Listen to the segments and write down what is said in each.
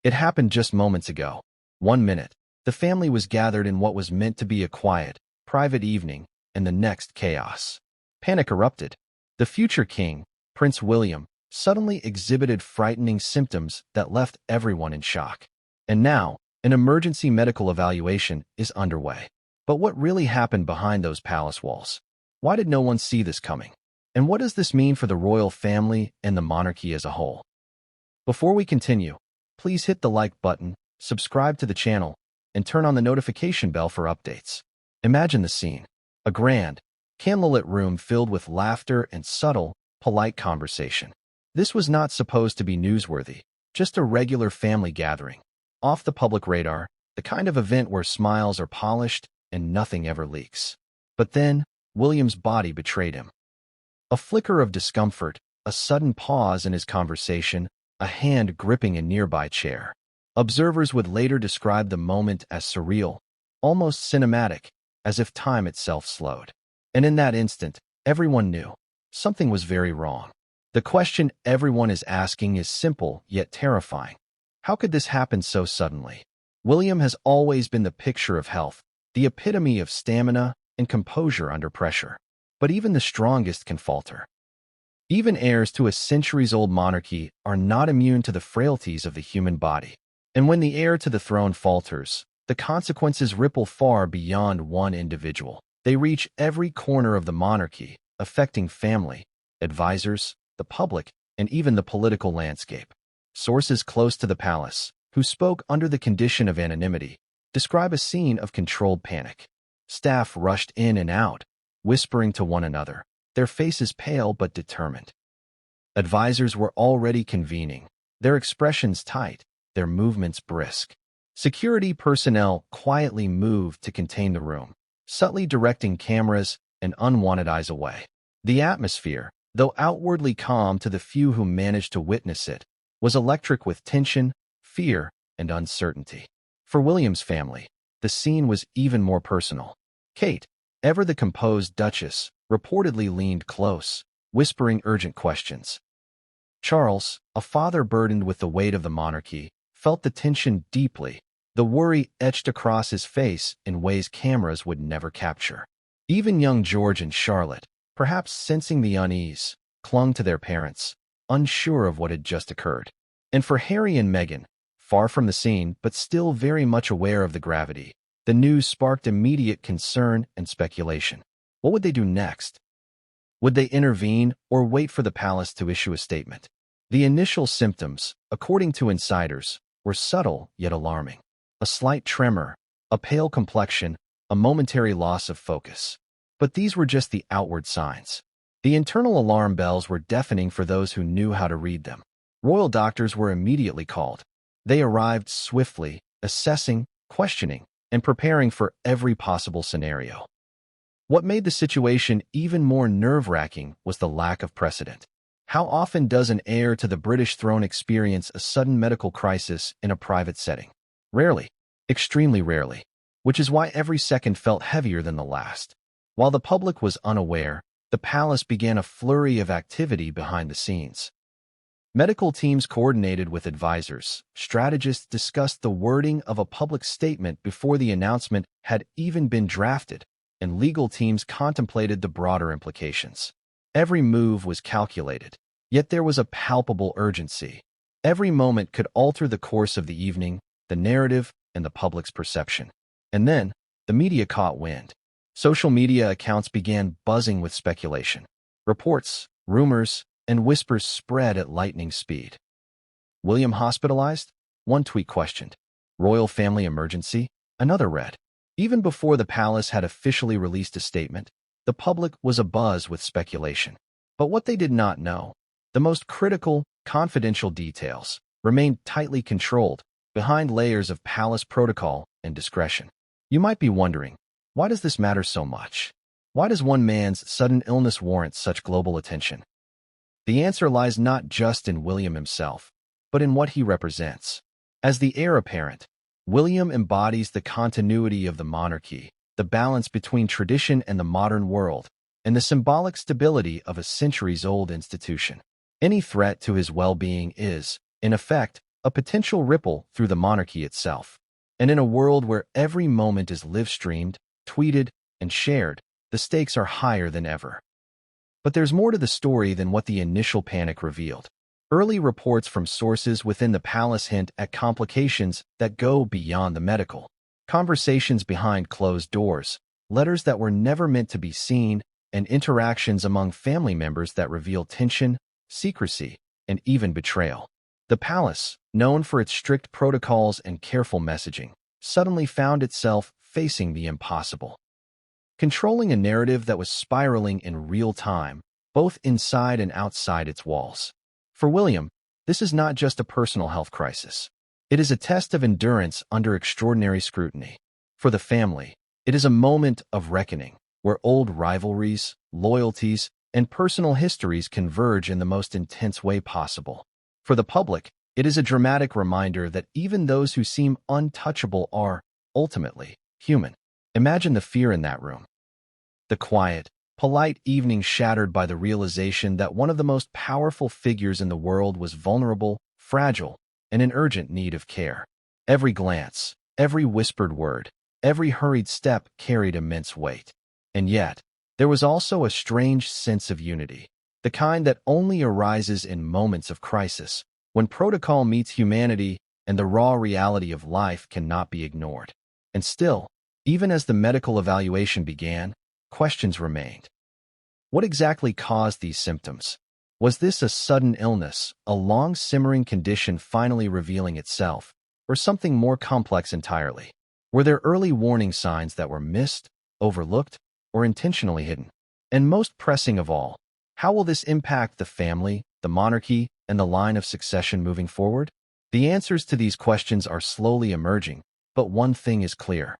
It happened just moments ago. 1 minute, the family was gathered in what was meant to be a quiet, private evening, and the next chaos. Panic erupted. The future king, Prince William, suddenly exhibited frightening symptoms that left everyone in shock. And now, an emergency medical evaluation is underway. But what really happened behind those palace walls? Why did no one see this coming? And what does this mean for the royal family and the monarchy as a whole? Before we continue, please hit the like button, subscribe to the channel, and turn on the notification bell for updates. Imagine the scene. A grand, candlelit room filled with laughter and subtle, polite conversation. This was not supposed to be newsworthy, just a regular family gathering. Off the public radar, the kind of event where smiles are polished and nothing ever leaks. But then, William's body betrayed him. A flicker of discomfort, a sudden pause in his conversation, a hand gripping a nearby chair. Observers would later describe the moment as surreal, almost cinematic, as if time itself slowed. And in that instant, everyone knew something was very wrong. The question everyone is asking is simple yet terrifying. How could this happen so suddenly? William has always been the picture of health, the epitome of stamina and composure under pressure. But even the strongest can falter. Even heirs to a centuries-old monarchy are not immune to the frailties of the human body. And when the heir to the throne falters, the consequences ripple far beyond one individual. They reach every corner of the monarchy, affecting family, advisors, the public, and even the political landscape. Sources close to the palace, who spoke under the condition of anonymity, describe a scene of controlled panic. Staff rushed in and out, whispering to one another, their faces pale but determined. Advisors were already convening, their expressions tight, their movements brisk. Security personnel quietly moved to contain the room, subtly directing cameras and unwanted eyes away. The atmosphere, though outwardly calm to the few who managed to witness it, was electric with tension, fear, and uncertainty. For William's family, the scene was even more personal. Kate, ever the composed Duchess, reportedly leaned close, whispering urgent questions. Charles, a father burdened with the weight of the monarchy, felt the tension deeply, the worry etched across his face in ways cameras would never capture. Even young George and Charlotte, perhaps sensing the unease, clung to their parents, unsure of what had just occurred. And for Harry and Meghan, far from the scene but still very much aware of the gravity, the news sparked immediate concern and speculation. What would they do next? Would they intervene or wait for the palace to issue a statement? The initial symptoms, according to insiders, were subtle yet alarming. A slight tremor, a pale complexion, a momentary loss of focus. But these were just the outward signs. The internal alarm bells were deafening for those who knew how to read them. Royal doctors were immediately called. They arrived swiftly, assessing, questioning, and preparing for every possible scenario. What made the situation even more nerve-wracking was the lack of precedent. How often does an heir to the British throne experience a sudden medical crisis in a private setting? Rarely, extremely rarely, which is why every second felt heavier than the last. While the public was unaware, the palace began a flurry of activity behind the scenes. Medical teams coordinated with advisors, strategists discussed the wording of a public statement before the announcement had even been drafted, and legal teams contemplated the broader implications. Every move was calculated, yet there was a palpable urgency. Every moment could alter the course of the evening, the narrative, and the public's perception. And then, the media caught wind. Social media accounts began buzzing with speculation. Reports, rumors, and whispers spread at lightning speed. William hospitalized? One tweet questioned. Royal family emergency? Another read. Even before the palace had officially released a statement, the public was abuzz with speculation. But what they did not know, the most critical, confidential details, remained tightly controlled behind layers of palace protocol and discretion. You might be wondering, why does this matter so much? Why does one man's sudden illness warrant such global attention? The answer lies not just in William himself, but in what he represents. As the heir apparent, William embodies the continuity of the monarchy, the balance between tradition and the modern world, and the symbolic stability of a centuries-old institution. Any threat to his well-being is, in effect, a potential ripple through the monarchy itself. And in a world where every moment is live-streamed, tweeted, and shared, the stakes are higher than ever. But there's more to the story than what the initial panic revealed. Early reports from sources within the palace hint at complications that go beyond the medical. Conversations behind closed doors, letters that were never meant to be seen, and interactions among family members that reveal tension, secrecy, and even betrayal. The palace, known for its strict protocols and careful messaging, suddenly found itself facing the impossible. Controlling a narrative that was spiraling in real time, both inside and outside its walls. For William, this is not just a personal health crisis. It is a test of endurance under extraordinary scrutiny. For the family, it is a moment of reckoning, where old rivalries, loyalties, and personal histories converge in the most intense way possible. For the public, it is a dramatic reminder that even those who seem untouchable are, ultimately, human. Imagine the fear in that room. The quiet, polite evening shattered by the realization that one of the most powerful figures in the world was vulnerable, fragile, and in urgent need of care. Every glance, every whispered word, every hurried step carried immense weight. And yet, there was also a strange sense of unity, the kind that only arises in moments of crisis, when protocol meets humanity and the raw reality of life cannot be ignored. And still, even as the medical evaluation began, questions remained. What exactly caused these symptoms? Was this a sudden illness, a long-simmering condition finally revealing itself, or something more complex entirely? Were there early warning signs that were missed, overlooked, or intentionally hidden? And most pressing of all, how will this impact the family, the monarchy, and the line of succession moving forward? The answers to these questions are slowly emerging, but one thing is clear.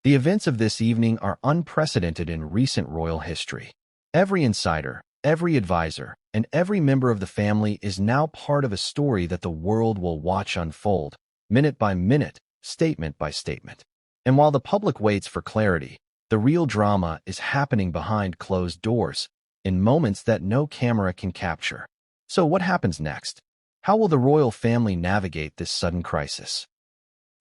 The events of this evening are unprecedented in recent royal history. Every insider, every advisor, and every member of the family is now part of a story that the world will watch unfold, minute by minute, statement by statement. And while the public waits for clarity, the real drama is happening behind closed doors, in moments that no camera can capture. So what happens next? How will the royal family navigate this sudden crisis?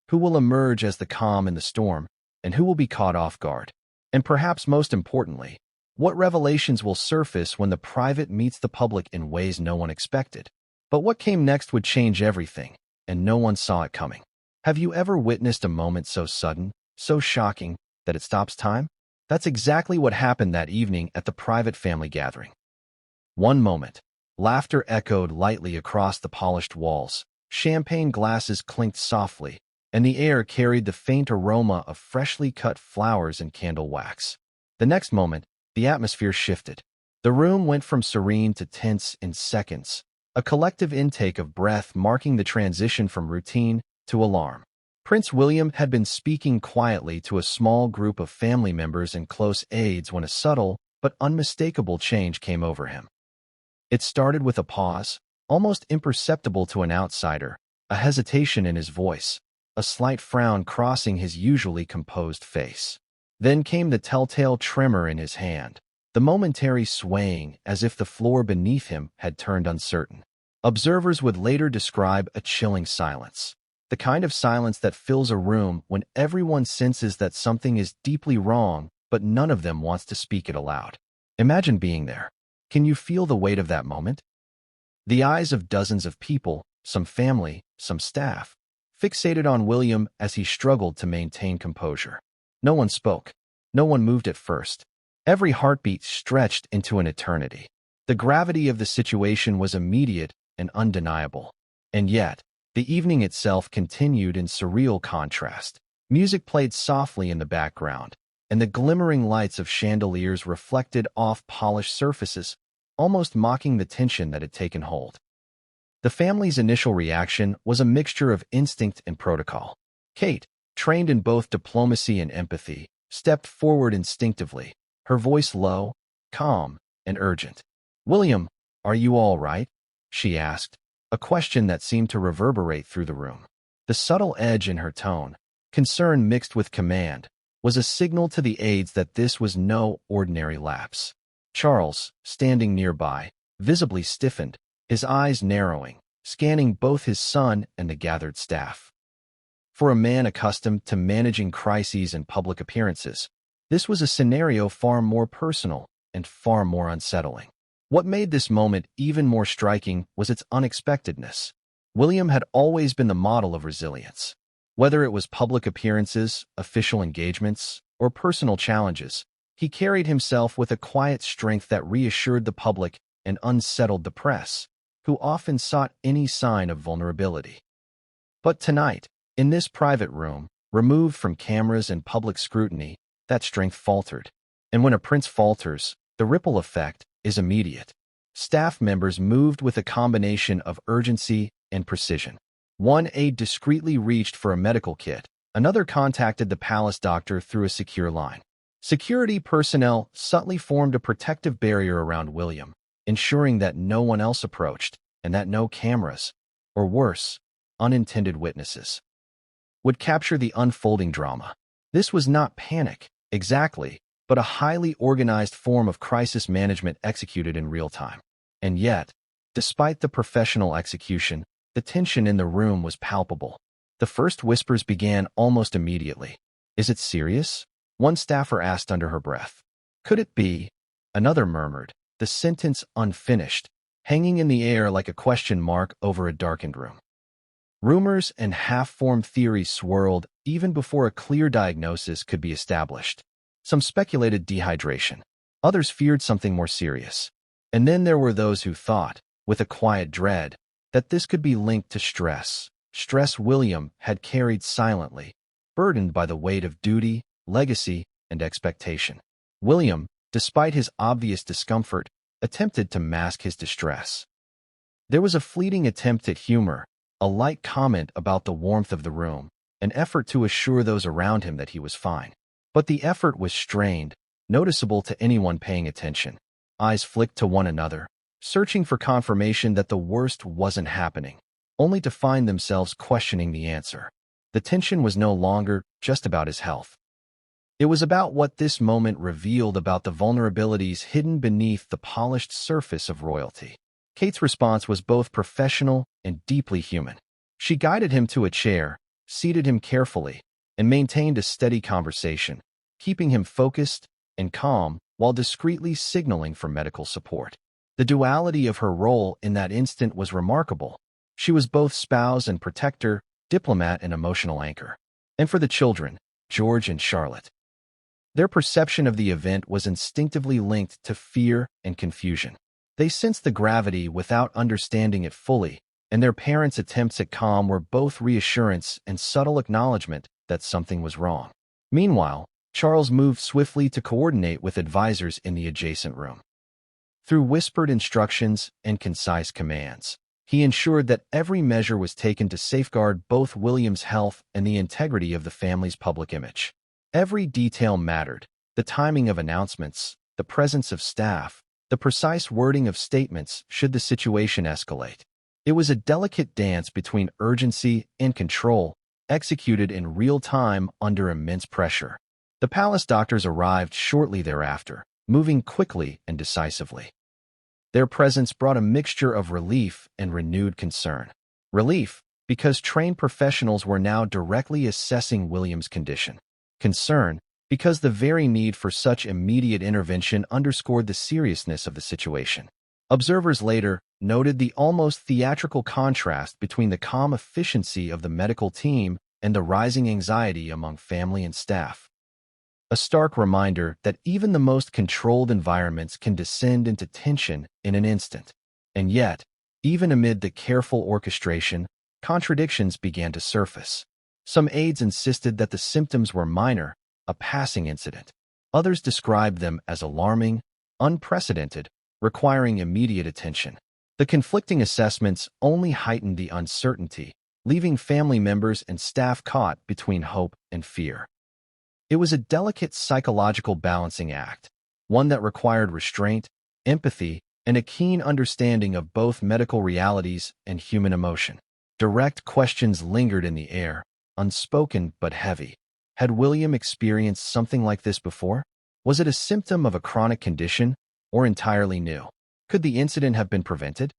Who will emerge as the calm in the storm, and who will be caught off guard? And perhaps most importantly, what revelations will surface when the private meets the public in ways no one expected? But what came next would change everything, and no one saw it coming. Have you ever witnessed a moment so sudden, so shocking, that it stops time? That's exactly what happened that evening at the private family gathering. One moment, laughter echoed lightly across the polished walls, champagne glasses clinked softly, and the air carried the faint aroma of freshly cut flowers and candle wax. The next moment, the atmosphere shifted. The room went from serene to tense in seconds, a collective intake of breath marking the transition from routine to alarm. Prince William had been speaking quietly to a small group of family members and close aides when a subtle but unmistakable change came over him. It started with a pause, almost imperceptible to an outsider, a hesitation in his voice, a slight frown crossing his usually composed face. Then came the telltale tremor in his hand, the momentary swaying as if the floor beneath him had turned uncertain. Observers would later describe a chilling silence, the kind of silence that fills a room when everyone senses that something is deeply wrong, but none of them wants to speak it aloud. Imagine being there. Can you feel the weight of that moment? The eyes of dozens of people, some family, some staff, fixated on William as he struggled to maintain composure. No one spoke. No one moved at first. Every heartbeat stretched into an eternity. The gravity of the situation was immediate and undeniable. And yet, the evening itself continued in surreal contrast. Music played softly in the background, and the glimmering lights of chandeliers reflected off polished surfaces, almost mocking the tension that had taken hold. The family's initial reaction was a mixture of instinct and protocol. Kate, trained in both diplomacy and empathy, stepped forward instinctively, her voice low, calm, and urgent. "William, are you all right?" she asked, a question that seemed to reverberate through the room. The subtle edge in her tone, concern mixed with command, was a signal to the aides that this was no ordinary lapse. Charles, standing nearby, visibly stiffened, his eyes narrowing, scanning both his son and the gathered staff. For a man accustomed to managing crises and public appearances, this was a scenario far more personal and far more unsettling. What made this moment even more striking was its unexpectedness. William had always been the model of resilience. Whether it was public appearances, official engagements, or personal challenges, he carried himself with a quiet strength that reassured the public and unsettled the press, who often sought any sign of vulnerability. But tonight, in this private room, removed from cameras and public scrutiny, that strength faltered. And when a prince falters, the ripple effect is immediate. Staff members moved with a combination of urgency and precision. One aide discreetly reached for a medical kit. Another contacted the palace doctor through a secure line. Security personnel subtly formed a protective barrier around William, ensuring that no one else approached and that no cameras, or worse, unintended witnesses, would capture the unfolding drama. This was not panic, exactly, but a highly organized form of crisis management executed in real time. And yet, despite the professional execution, the tension in the room was palpable. The first whispers began almost immediately. "Is it serious?" one staffer asked under her breath. "Could it be?" another murmured, the sentence unfinished, hanging in the air like a question mark over a darkened room. Rumors and half-formed theories swirled even before a clear diagnosis could be established. Some speculated dehydration. Others feared something more serious. And then there were those who thought, with a quiet dread, that this could be linked to stress. Stress William had carried silently, burdened by the weight of duty, legacy, and expectation. William, despite his obvious discomfort, attempted to mask his distress. There was a fleeting attempt at humor, a light comment about the warmth of the room, an effort to assure those around him that he was fine. But the effort was strained, noticeable to anyone paying attention. Eyes flicked to one another, searching for confirmation that the worst wasn't happening, only to find themselves questioning the answer. The tension was no longer just about his health. It was about what this moment revealed about the vulnerabilities hidden beneath the polished surface of royalty. Kate's response was both professional and deeply human. She guided him to a chair, seated him carefully, and maintained a steady conversation, keeping him focused and calm while discreetly signaling for medical support. The duality of her role in that instant was remarkable. She was both spouse and protector, diplomat and emotional anchor. And for the children, George and Charlotte, their perception of the event was instinctively linked to fear and confusion. They sensed the gravity without understanding it fully, and their parents' attempts at calm were both reassurance and subtle acknowledgement that something was wrong. Meanwhile, Charles moved swiftly to coordinate with advisors in the adjacent room. Through whispered instructions and concise commands, he ensured that every measure was taken to safeguard both William's health and the integrity of the family's public image. Every detail mattered: the timing of announcements, the presence of staff, the precise wording of statements should the situation escalate. It was a delicate dance between urgency and control, executed in real time under immense pressure. The palace doctors arrived shortly thereafter, moving quickly and decisively. Their presence brought a mixture of relief and renewed concern. Relief, because trained professionals were now directly assessing William's condition. Concern, because the very need for such immediate intervention underscored the seriousness of the situation. Observers later noted the almost theatrical contrast between the calm efficiency of the medical team and the rising anxiety among family and staff. A stark reminder that even the most controlled environments can descend into tension in an instant. And yet, even amid the careful orchestration, contradictions began to surface. Some aides insisted that the symptoms were minor, a passing incident. Others described them as alarming, unprecedented, requiring immediate attention. The conflicting assessments only heightened the uncertainty, leaving family members and staff caught between hope and fear. It was a delicate psychological balancing act, one that required restraint, empathy, and a keen understanding of both medical realities and human emotion. Direct questions lingered in the air, unspoken but heavy. Had William experienced something like this before? Was it a symptom of a chronic condition, or entirely new? Could the incident have been prevented?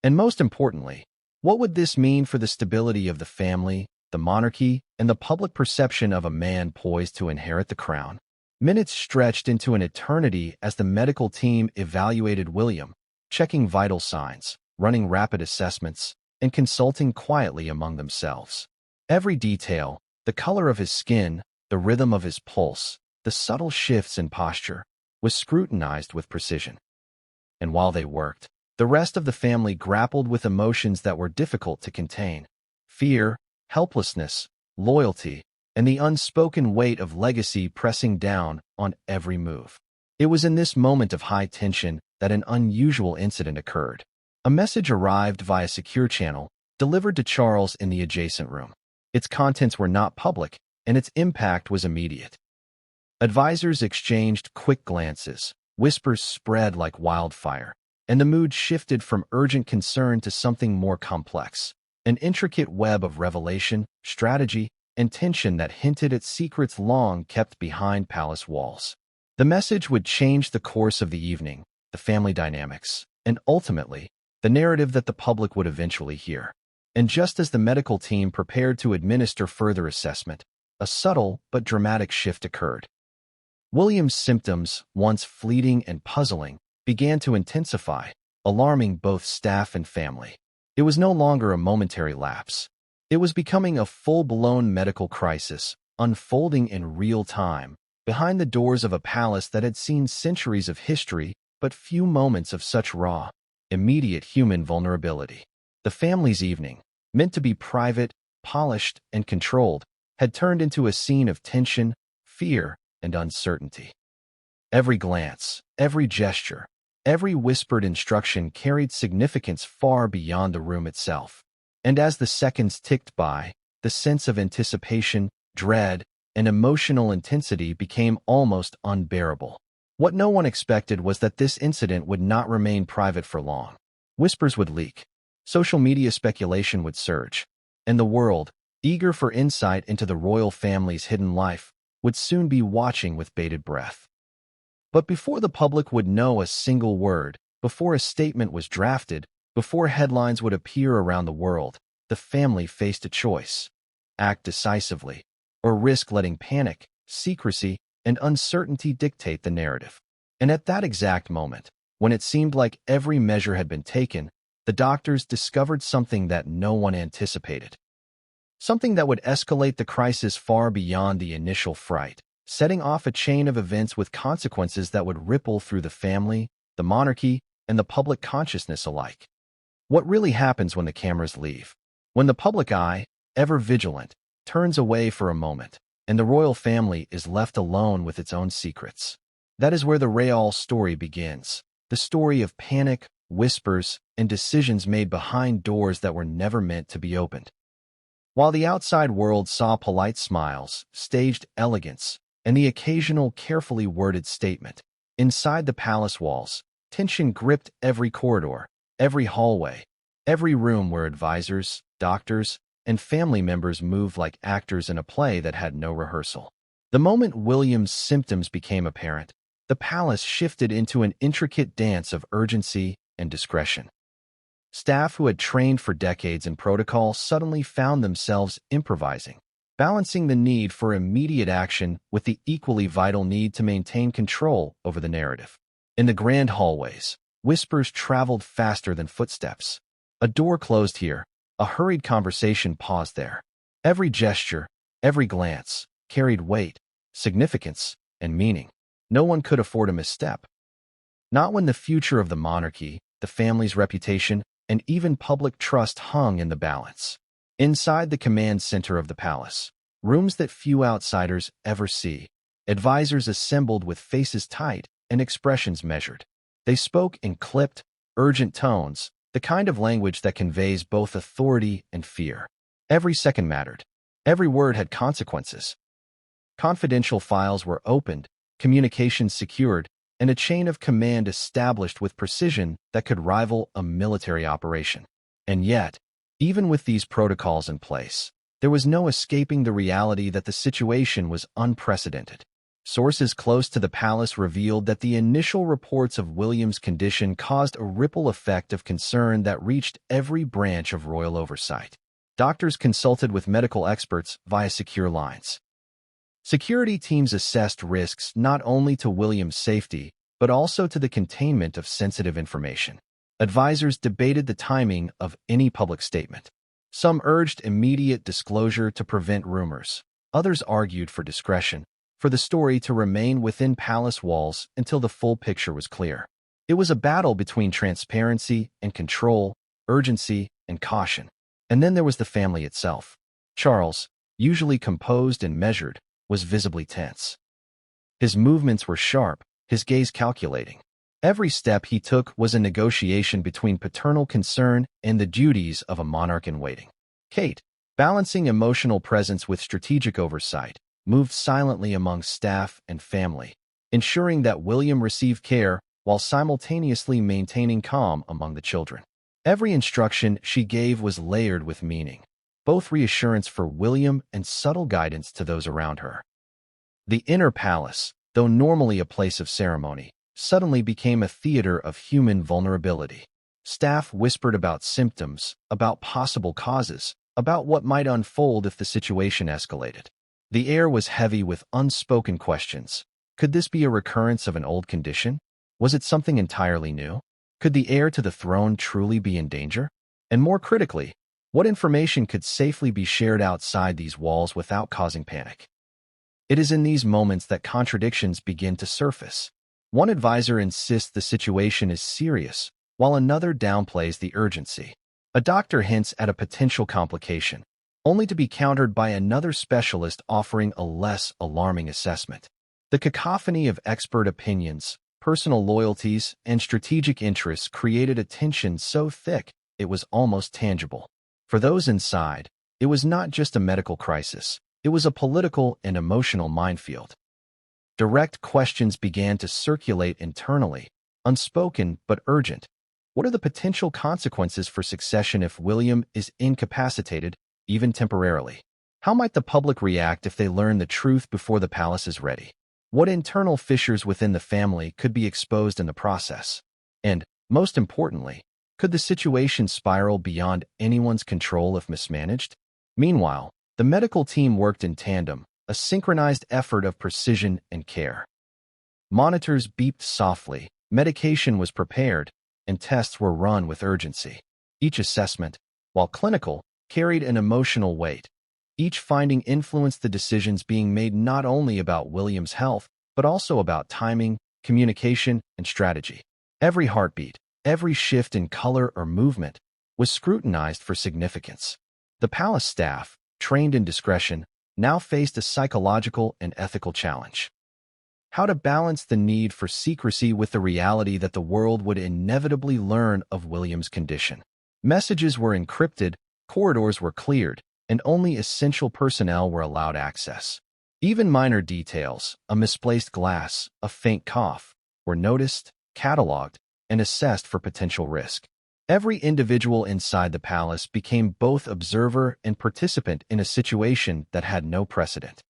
And most importantly, What would this mean for the stability of the family, the monarchy, and the public perception of a man poised to inherit the crown? Minutes stretched into an eternity as the medical team evaluated William, checking vital signs, running rapid assessments, and consulting quietly among themselves. Every detail, the color of his skin, the rhythm of his pulse, the subtle shifts in posture, was scrutinized with precision. And while they worked, the rest of the family grappled with emotions that were difficult to contain: fear, helplessness, loyalty, and the unspoken weight of legacy pressing down on every move. It was in this moment of high tension that an unusual incident occurred. A message arrived via secure channel, delivered to Charles in the adjacent room. Its contents were not public, and its impact was immediate. Advisors exchanged quick glances, whispers spread like wildfire, and the mood shifted from urgent concern to something more complex, an intricate web of revelation, strategy, and tension that hinted at secrets long kept behind palace walls. The message would change the course of the evening, the family dynamics, and ultimately, the narrative that the public would eventually hear. And just as the medical team prepared to administer further assessment, a subtle but dramatic shift occurred. William's symptoms, once fleeting and puzzling, began to intensify, alarming both staff and family. It was no longer a momentary lapse. It was becoming a full-blown medical crisis, unfolding in real time, behind the doors of a palace that had seen centuries of history but few moments of such raw, immediate human vulnerability. The family's evening, meant to be private, polished, and controlled, had turned into a scene of tension, fear, and uncertainty. Every glance, every gesture, every whispered instruction carried significance far beyond the room itself. And as the seconds ticked by, the sense of anticipation, dread, and emotional intensity became almost unbearable. What no one expected was that this incident would not remain private for long. Whispers would leak, social media speculation would surge, and the world, eager for insight into the royal family's hidden life, would soon be watching with bated breath. But before the public would know a single word, before a statement was drafted, before headlines would appear around the world, the family faced a choice: act decisively, or risk letting panic, secrecy, and uncertainty dictate the narrative. And at that exact moment, when it seemed like every measure had been taken, the doctors discovered something that no one anticipated. Something that would escalate the crisis far beyond the initial fright, setting off a chain of events with consequences that would ripple through the family, the monarchy, and the public consciousness alike. What really happens when the cameras leave? When the public eye, ever vigilant, turns away for a moment, and the royal family is left alone with its own secrets. That is where the real story begins. The story of panic, whispers, and decisions made behind doors that were never meant to be opened. While the outside world saw polite smiles, staged elegance, and the occasional carefully worded statement, inside the palace walls, tension gripped every corridor, every hallway, every room where advisors, doctors, and family members moved like actors in a play that had no rehearsal. The moment William's symptoms became apparent, the palace shifted into an intricate dance of urgency and discretion. Staff who had trained for decades in protocol suddenly found themselves improvising, balancing the need for immediate action with the equally vital need to maintain control over the narrative. In the grand hallways, whispers traveled faster than footsteps. A door closed here, a hurried conversation paused there. Every gesture, every glance, carried weight, significance, and meaning. No one could afford a misstep. Not when the future of the monarchy, the family's reputation, and even public trust hung in the balance. Inside the command center of the palace, rooms that few outsiders ever see, advisors assembled with faces tight and expressions measured. They spoke in clipped, urgent tones, the kind of language that conveys both authority and fear. Every second mattered. Every word had consequences. Confidential files were opened, communications secured, and a chain of command established with precision that could rival a military operation. And yet, even with these protocols in place, there was no escaping the reality that the situation was unprecedented. Sources close to the palace revealed that the initial reports of William's condition caused a ripple effect of concern that reached every branch of royal oversight. Doctors consulted with medical experts via secure lines. Security teams assessed risks not only to William's safety, but also to the containment of sensitive information. Advisors debated the timing of any public statement. Some urged immediate disclosure to prevent rumors. Others argued for discretion, for the story to remain within palace walls until the full picture was clear. It was a battle between transparency and control, urgency and caution. And then there was the family itself. Charles, usually composed and measured, was visibly tense. His movements were sharp, his gaze calculating. Every step he took was a negotiation between paternal concern and the duties of a monarch in waiting. Kate, balancing emotional presence with strategic oversight, moved silently among staff and family, ensuring that William received care while simultaneously maintaining calm among the children. Every instruction she gave was layered with meaning, both reassurance for William and subtle guidance to those around her. The inner palace, though normally a place of ceremony, suddenly became a theater of human vulnerability. Staff whispered about symptoms, about possible causes, about what might unfold if the situation escalated. The air was heavy with unspoken questions. Could this be a recurrence of an old condition? Was it something entirely new? Could the heir to the throne truly be in danger? And more critically, what information could safely be shared outside these walls without causing panic? It is in these moments that contradictions begin to surface. One advisor insists the situation is serious, while another downplays the urgency. A doctor hints at a potential complication, only to be countered by another specialist offering a less alarming assessment. The cacophony of expert opinions, personal loyalties, and strategic interests created a tension so thick it was almost tangible. For those inside, it was not just a medical crisis, it was a political and emotional minefield. Direct questions began to circulate internally, unspoken but urgent. What are the potential consequences for succession if William is incapacitated, even temporarily? How might the public react if they learn the truth before the palace is ready? What internal fissures within the family could be exposed in the process? And, most importantly, could the situation spiral beyond anyone's control if mismanaged? Meanwhile, the medical team worked in tandem, a synchronized effort of precision and care. Monitors beeped softly, medication was prepared, and tests were run with urgency. Each assessment, while clinical, carried an emotional weight. Each finding influenced the decisions being made not only about William's health, but also about timing, communication, and strategy. Every heartbeat, every shift in color or movement, was scrutinized for significance. The palace staff, trained in discretion, now faced a psychological and ethical challenge. How to balance the need for secrecy with the reality that the world would inevitably learn of William's condition. Messages were encrypted, corridors were cleared, and only essential personnel were allowed access. Even minor details, a misplaced glass, a faint cough, were noticed, cataloged, and assessed for potential risk. Every individual inside the palace became both observer and participant in a situation that had no precedent.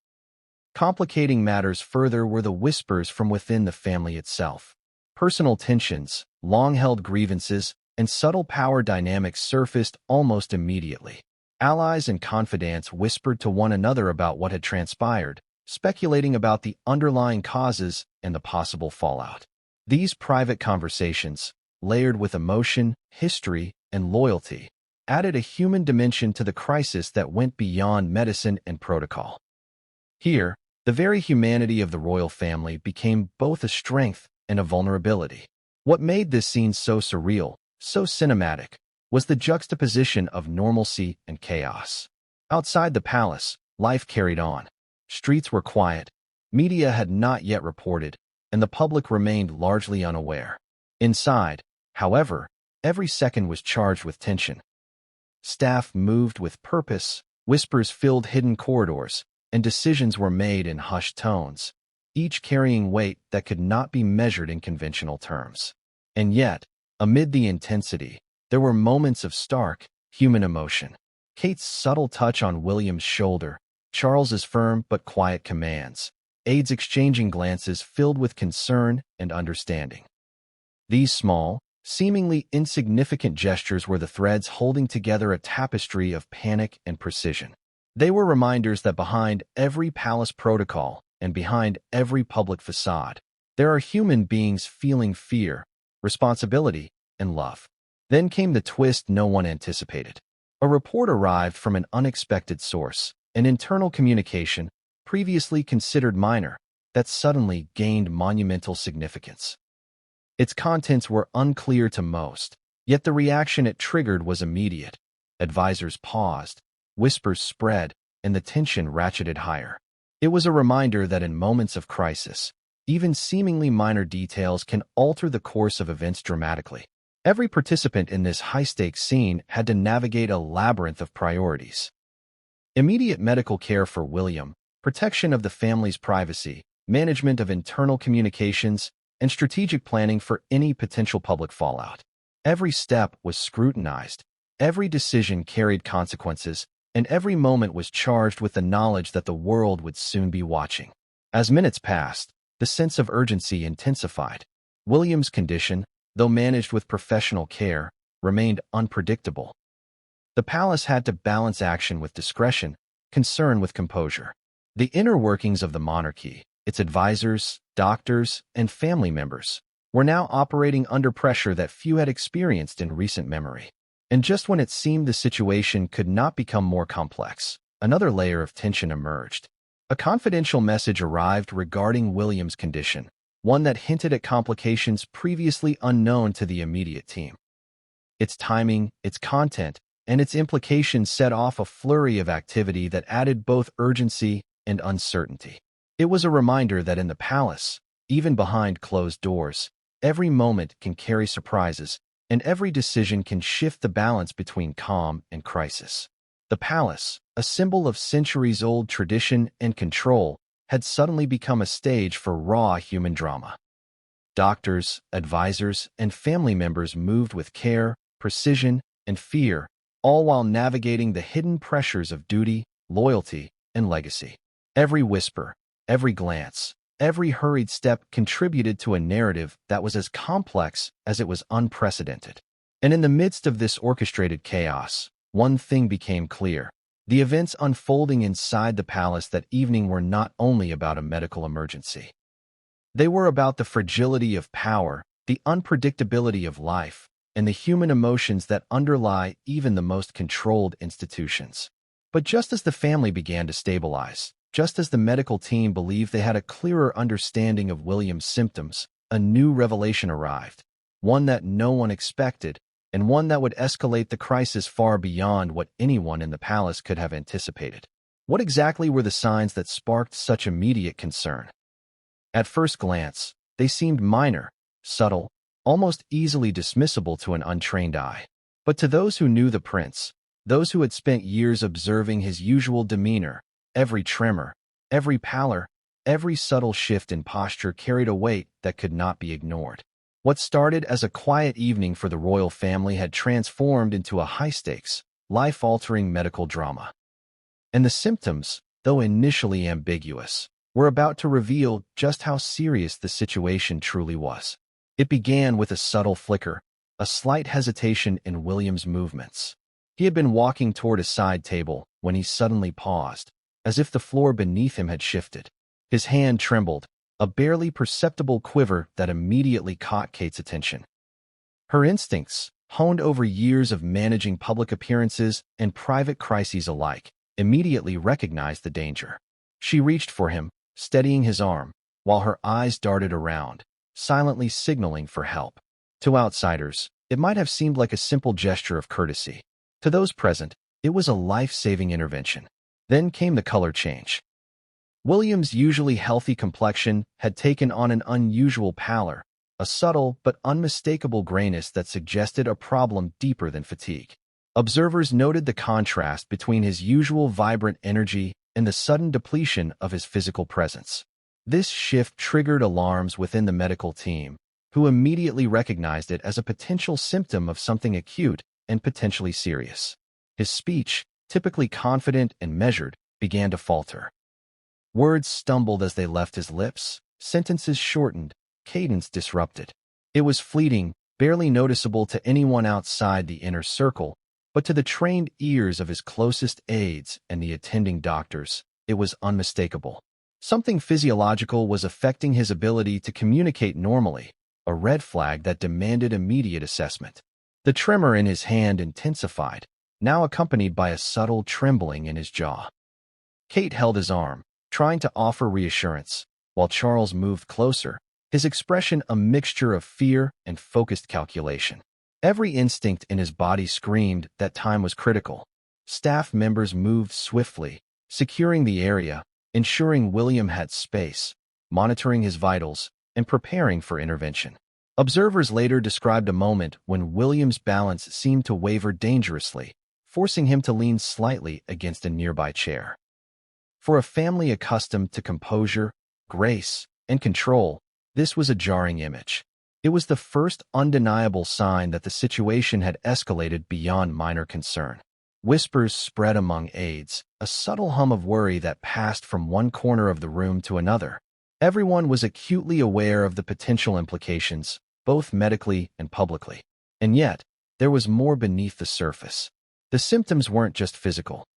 Complicating matters further were the whispers from within the family itself. Personal tensions, long-held grievances, and subtle power dynamics surfaced almost immediately. Allies and confidants whispered to one another about what had transpired, speculating about the underlying causes and the possible fallout. These private conversations, layered with emotion, history, and loyalty, added a human dimension to the crisis that went beyond medicine and protocol. Here, the very humanity of the royal family became both a strength and a vulnerability. What made this scene so surreal, so cinematic, was the juxtaposition of normalcy and chaos. Outside the palace, life carried on. Streets were quiet, media had not yet reported, and the public remained largely unaware. Inside, however, every second was charged with tension. Staff moved with purpose, whispers filled hidden corridors, and decisions were made in hushed tones, each carrying weight that could not be measured in conventional terms. And yet, amid the intensity, there were moments of stark, human emotion. Kate's subtle touch on William's shoulder, Charles's firm but quiet commands, aides exchanging glances filled with concern and understanding. These small, seemingly insignificant gestures were the threads holding together a tapestry of panic and precision. They were reminders that behind every palace protocol and behind every public facade, there are human beings feeling fear, responsibility, and love. Then came the twist no one anticipated. A report arrived from an unexpected source, an internal communication, previously considered minor, that suddenly gained monumental significance. Its contents were unclear to most, yet the reaction it triggered was immediate. Advisors paused, whispers spread, and the tension ratcheted higher. It was a reminder that in moments of crisis, even seemingly minor details can alter the course of events dramatically. Every participant in this high-stakes scene had to navigate a labyrinth of priorities. Immediate medical care for William, protection of the family's privacy, management of internal communications, and strategic planning for any potential public fallout. Every step was scrutinized, every decision carried consequences, and every moment was charged with the knowledge that the world would soon be watching. As minutes passed, the sense of urgency intensified. William's condition, though managed with professional care, remained unpredictable. The palace had to balance action with discretion, concern with composure. The inner workings of the monarchy, its advisors, doctors, and family members, were now operating under pressure that few had experienced in recent memory. And just when it seemed the situation could not become more complex, another layer of tension emerged. A confidential message arrived regarding William's condition, one that hinted at complications previously unknown to the immediate team. Its timing, its content, and its implications set off a flurry of activity that added both urgency and uncertainty. It was a reminder that in the palace, even behind closed doors, every moment can carry surprises, and every decision can shift the balance between calm and crisis. The palace, a symbol of centuries-old tradition and control, had suddenly become a stage for raw human drama. Doctors, advisors, and family members moved with care, precision, and fear, all while navigating the hidden pressures of duty, loyalty, and legacy. Every whisper, every glance, every hurried step contributed to a narrative that was as complex as it was unprecedented. And in the midst of this orchestrated chaos, one thing became clear. The events unfolding inside the palace that evening were not only about a medical emergency. They were about the fragility of power, the unpredictability of life, and the human emotions that underlie even the most controlled institutions. But just as the family began to stabilize, just as the medical team believed they had a clearer understanding of William's symptoms, a new revelation arrived, one that no one expected, and one that would escalate the crisis far beyond what anyone in the palace could have anticipated. What exactly were the signs that sparked such immediate concern? At first glance, they seemed minor, subtle, almost easily dismissible to an untrained eye. But to those who knew the prince, those who had spent years observing his usual demeanor, every tremor, every pallor, every subtle shift in posture carried a weight that could not be ignored. What started as a quiet evening for the royal family had transformed into a high-stakes, life-altering medical drama. And the symptoms, though initially ambiguous, were about to reveal just how serious the situation truly was. It began with a subtle flicker, a slight hesitation in William's movements. He had been walking toward a side table when he suddenly paused, as if the floor beneath him had shifted. His hand trembled, a barely perceptible quiver that immediately caught Kate's attention. Her instincts, honed over years of managing public appearances and private crises alike, immediately recognized the danger. She reached for him, steadying his arm, while her eyes darted around, silently signaling for help. To outsiders, it might have seemed like a simple gesture of courtesy. To those present, it was a life-saving intervention. Then came the color change. William's usually healthy complexion had taken on an unusual pallor, a subtle but unmistakable grayness that suggested a problem deeper than fatigue. Observers noted the contrast between his usual vibrant energy and the sudden depletion of his physical presence. This shift triggered alarms within the medical team, who immediately recognized it as a potential symptom of something acute and potentially serious. His speech, typically confident and measured, began to falter. Words stumbled as they left his lips, sentences shortened, cadence disrupted. It was fleeting, barely noticeable to anyone outside the inner circle, but to the trained ears of his closest aides and the attending doctors, it was unmistakable. Something physiological was affecting his ability to communicate normally, a red flag that demanded immediate assessment. The tremor in his hand intensified, now accompanied by a subtle trembling in his jaw. Kate held his arm, trying to offer reassurance, while Charles moved closer, his expression a mixture of fear and focused calculation. Every instinct in his body screamed that time was critical. Staff members moved swiftly, securing the area, ensuring William had space, monitoring his vitals, and preparing for intervention. Observers later described a moment when William's balance seemed to waver dangerously, forcing him to lean slightly against a nearby chair. For a family accustomed to composure, grace, and control, this was a jarring image. It was the first undeniable sign that the situation had escalated beyond minor concern. Whispers spread among aides, a subtle hum of worry that passed from one corner of the room to another. Everyone was acutely aware of the potential implications, both medically and publicly. And yet, there was more beneath the surface. The symptoms weren't just physical.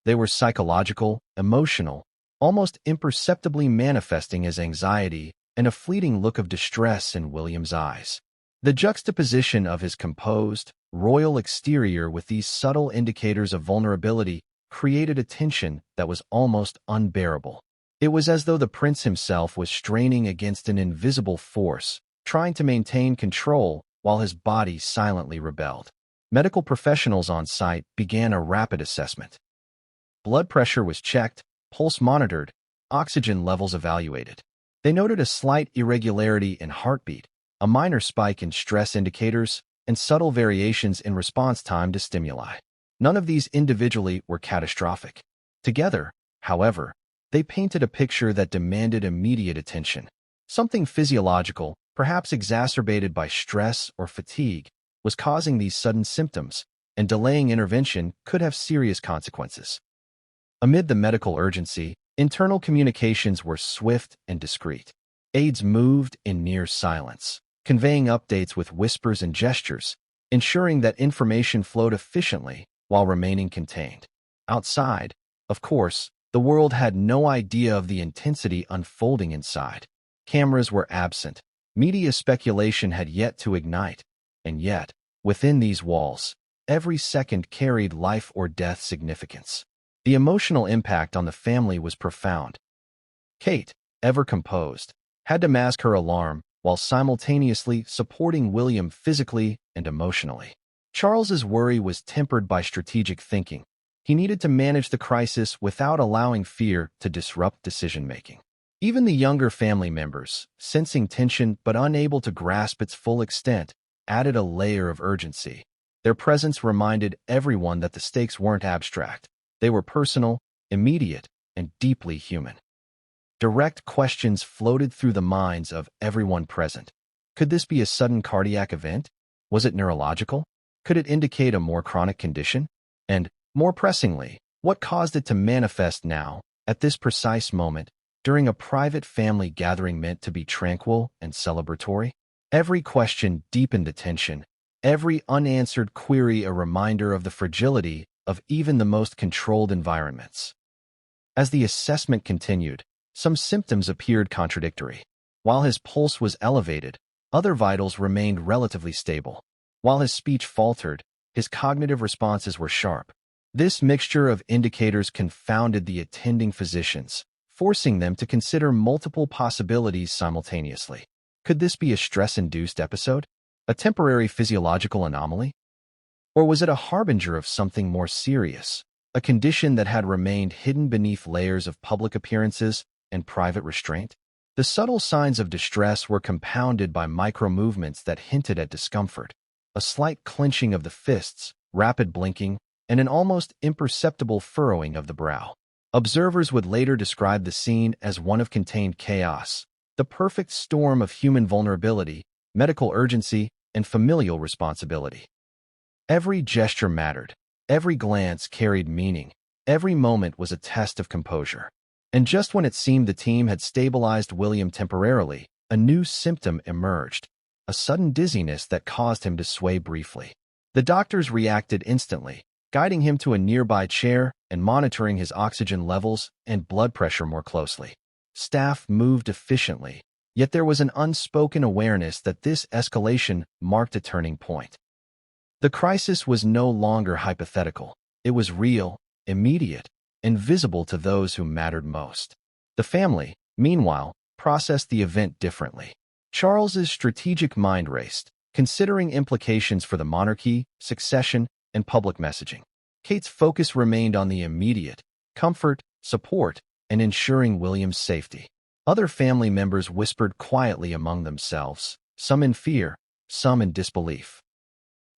They were psychological, emotional, almost imperceptibly manifesting as anxiety and a fleeting look of distress in William's eyes. The juxtaposition of his composed, royal exterior with these subtle indicators of vulnerability created a tension that was almost unbearable. It was as though the prince himself was straining against an invisible force, trying to maintain control while his body silently rebelled. Medical professionals on site began a rapid assessment. Blood pressure was checked, pulse monitored, oxygen levels evaluated. They noted a slight irregularity in heartbeat, a minor spike in stress indicators, and subtle variations in response time to stimuli. None of these individually were catastrophic. Together, however, they painted a picture that demanded immediate attention. Something physiological, perhaps exacerbated by stress or fatigue, was causing these sudden symptoms, and delaying intervention could have serious consequences. Amid the medical urgency, internal communications were swift and discreet. Aides moved in near silence, conveying updates with whispers and gestures, ensuring that information flowed efficiently while remaining contained. Outside, of course, the world had no idea of the intensity unfolding inside. Cameras were absent. Media speculation had yet to ignite. And yet, within these walls, every second carried life or death significance. The emotional impact on the family was profound. Kate, ever composed, had to mask her alarm while simultaneously supporting William physically and emotionally. Charles's worry was tempered by strategic thinking. He needed to manage the crisis without allowing fear to disrupt decision-making. Even the younger family members, sensing tension but unable to grasp its full extent, added a layer of urgency. Their presence reminded everyone that the stakes weren't abstract. They were personal, immediate, and deeply human. Direct questions floated through the minds of everyone present. Could this be a sudden cardiac event? Was it neurological? Could it indicate a more chronic condition? And, more pressingly, what caused it to manifest now, at this precise moment, during a private family gathering meant to be tranquil and celebratory? Every question deepened the tension, every unanswered query a reminder of the fragility of even the most controlled environments. As the assessment continued, some symptoms appeared contradictory. While his pulse was elevated, other vitals remained relatively stable. While his speech faltered, his cognitive responses were sharp. This mixture of indicators confounded the attending physicians, forcing them to consider multiple possibilities simultaneously. Could this be a stress-induced episode? A temporary physiological anomaly? Or was it a harbinger of something more serious, a condition that had remained hidden beneath layers of public appearances and private restraint? The subtle signs of distress were compounded by micro-movements that hinted at discomfort, a slight clenching of the fists, rapid blinking, and an almost imperceptible furrowing of the brow. Observers would later describe the scene as one of contained chaos, the perfect storm of human vulnerability, medical urgency, and familial responsibility. Every gesture mattered. Every glance carried meaning. Every moment was a test of composure. And just when it seemed the team had stabilized William temporarily, a new symptom emerged, a sudden dizziness that caused him to sway briefly. The doctors reacted instantly, guiding him to a nearby chair and monitoring his oxygen levels and blood pressure more closely. Staff moved efficiently, yet there was an unspoken awareness that this escalation marked a turning point. The crisis was no longer hypothetical. It was real, immediate, and visible to those who mattered most. The family, meanwhile, processed the event differently. Charles's strategic mind raced, considering implications for the monarchy, succession, and public messaging. Kate's focus remained on the immediate, comfort, support, and ensuring William's safety. Other family members whispered quietly among themselves, some in fear, some in disbelief.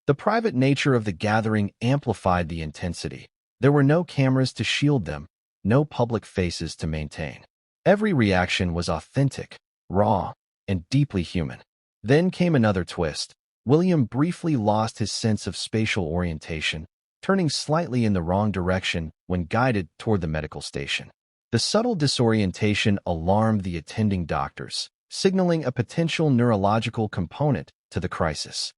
The private nature of the gathering amplified the intensity. There were no cameras to shield them, no public faces to maintain. Every reaction was authentic, raw, and deeply human. Then came another twist. William briefly lost his sense of spatial orientation, turning slightly in the wrong direction when guided toward the medical station. The subtle disorientation alarmed the attending doctors, signaling a potential neurological component to the crisis.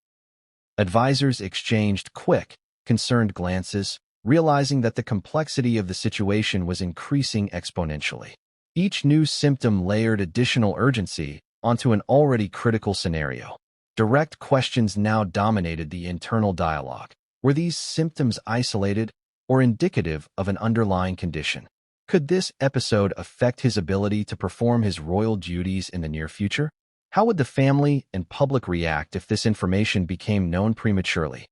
Advisors exchanged quick, concerned glances, realizing that the complexity of the situation was increasing exponentially. Each new symptom layered additional urgency onto an already critical scenario. Direct questions now dominated the internal dialogue. Were these symptoms isolated or indicative of an underlying condition? Could this episode affect his ability to perform his royal duties in the near future? How would the family and public react if this information became known prematurely?